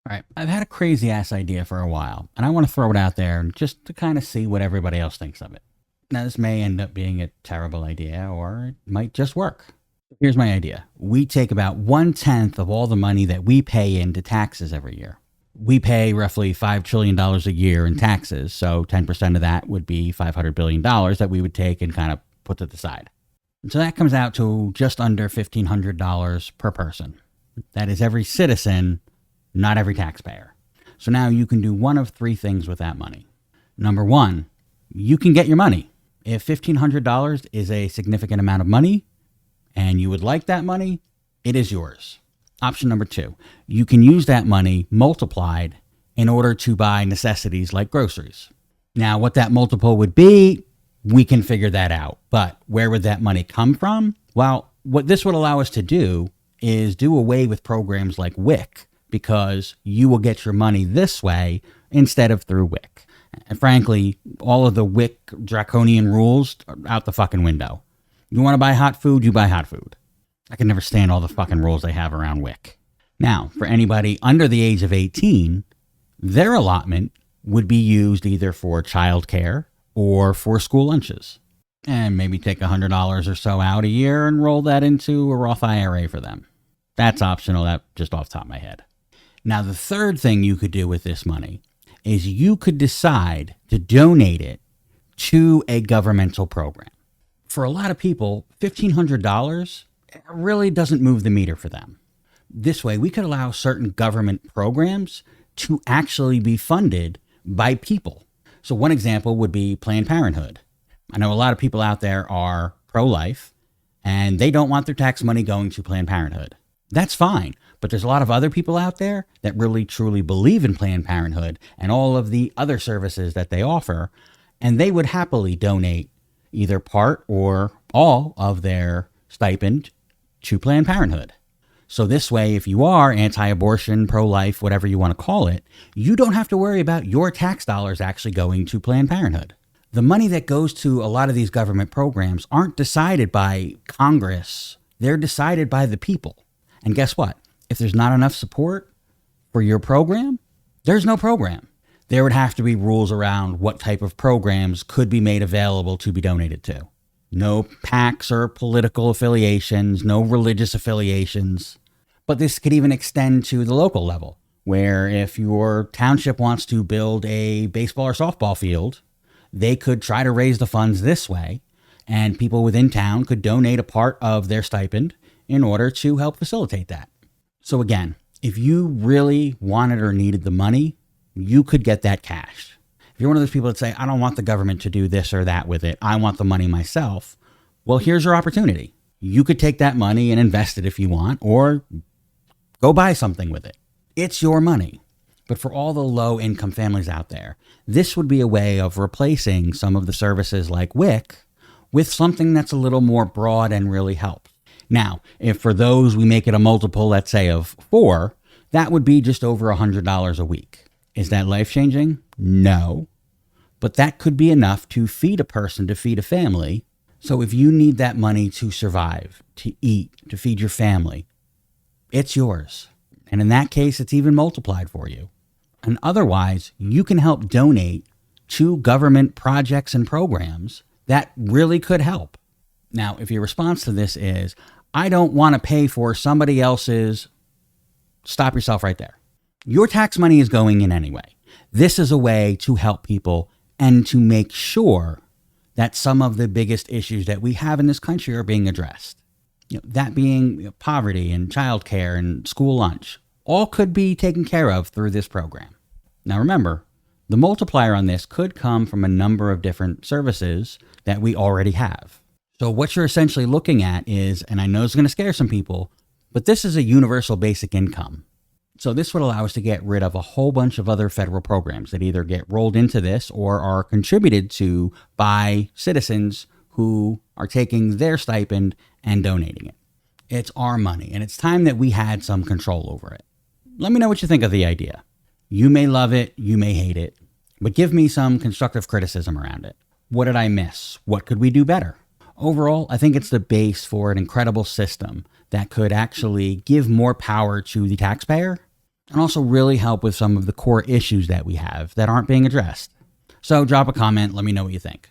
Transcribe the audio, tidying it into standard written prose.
All right, I've had a crazy ass idea for a while, and I want to throw it out there just to kind of see what everybody else thinks of it. Now, this may end up being a terrible idea, or it might just work. Here's my idea. We take about 1/10 of all the money that we pay into taxes every year. We pay roughly $5 trillion a year in taxes, so 10% of that would be $500 billion that we would take and kind of put to the side. And so that comes out to just under $1,500 per person. That is every citizen, not every taxpayer. So now you can do one of three things with that money. Number one, you can get your money. If $1,500 is a significant amount of money and you would like that money, it is yours. Option number two, you can use that money multiplied in order to buy necessities like groceries. Now, what that multiple would be, we can figure that out. But where would that money come from? Well, what this would allow us to do is do away with programs like WIC, because you will get your money this way instead of through WIC. And frankly, all of the WIC draconian rules are out the fucking window. You want to buy hot food, you buy hot food. I can never stand all the fucking rules they have around WIC. Now, for anybody under the age of 18, their allotment would be used either for childcare or for school lunches. And maybe take $100 or so out a year and roll that into a Roth IRA for them. That's optional, that's just off the top of my head. Now, the third thing you could do with this money is you could decide to donate it to a governmental program. For a lot of people, $1,500 really doesn't move the meter for them. This way, we could allow certain government programs to actually be funded by people. So one example would be Planned Parenthood. I know a lot of people out there are pro-life, and they don't want their tax money going to Planned Parenthood. That's fine. But there's a lot of other people out there that really truly believe in Planned Parenthood and all of the other services that they offer, and they would happily donate either part or all of their stipend to Planned Parenthood. So this way, if you are anti-abortion, pro-life, whatever you want to call it, you don't have to worry about your tax dollars actually going to Planned Parenthood. The money that goes to a lot of these government programs aren't decided by Congress. They're decided by the people. And guess what? If there's not enough support for your program, there's no program. There would have to be rules around what type of programs could be made available to be donated to. No PACs or political affiliations, no religious affiliations. But this could even extend to the local level, where if your township wants to build a baseball or softball field, they could try to raise the funds this way, and people within town could donate a part of their stipend in order to help facilitate that. So again, if you really wanted or needed the money, you could get that cash. If you're one of those people that say, I don't want the government to do this or that with it, I want the money myself, well, here's your opportunity. You could take that money and invest it if you want, or go buy something with it. It's your money. But for all the low income families out there, this would be a way of replacing some of the services like WIC with something that's a little more broad and really helps. Now, if for those we make it a multiple, let's say of 4, that would be just over $100 a week. Is that life-changing? No. But that could be enough to feed a person, to feed a family. So if you need that money to survive, to eat, to feed your family, it's yours. And in that case, it's even multiplied for you. And otherwise, you can help donate to government projects and programs that really could help. Now, if your response to this is, I don't want to pay for somebody else's, stop yourself right there. Your tax money is going in anyway. This is a way to help people and to make sure that some of the biggest issues that we have in this country are being addressed. That being poverty and childcare and school lunch, all could be taken care of through this program. Now remember, the multiplier on this could come from a number of different services that we already have. So what you're essentially looking at is, and I know it's going to scare some people, but this is a universal basic income. So this would allow us to get rid of a whole bunch of other federal programs that either get rolled into this or are contributed to by citizens who are taking their stipend and donating it. It's our money, and it's time that we had some control over it. Let me know what you think of the idea. You may love it, you may hate it, but give me some constructive criticism around it. What did I miss? What could we do better? Overall, I think it's the base for an incredible system that could actually give more power to the taxpayer and also really help with some of the core issues that we have that aren't being addressed. So drop a comment, let me know what you think.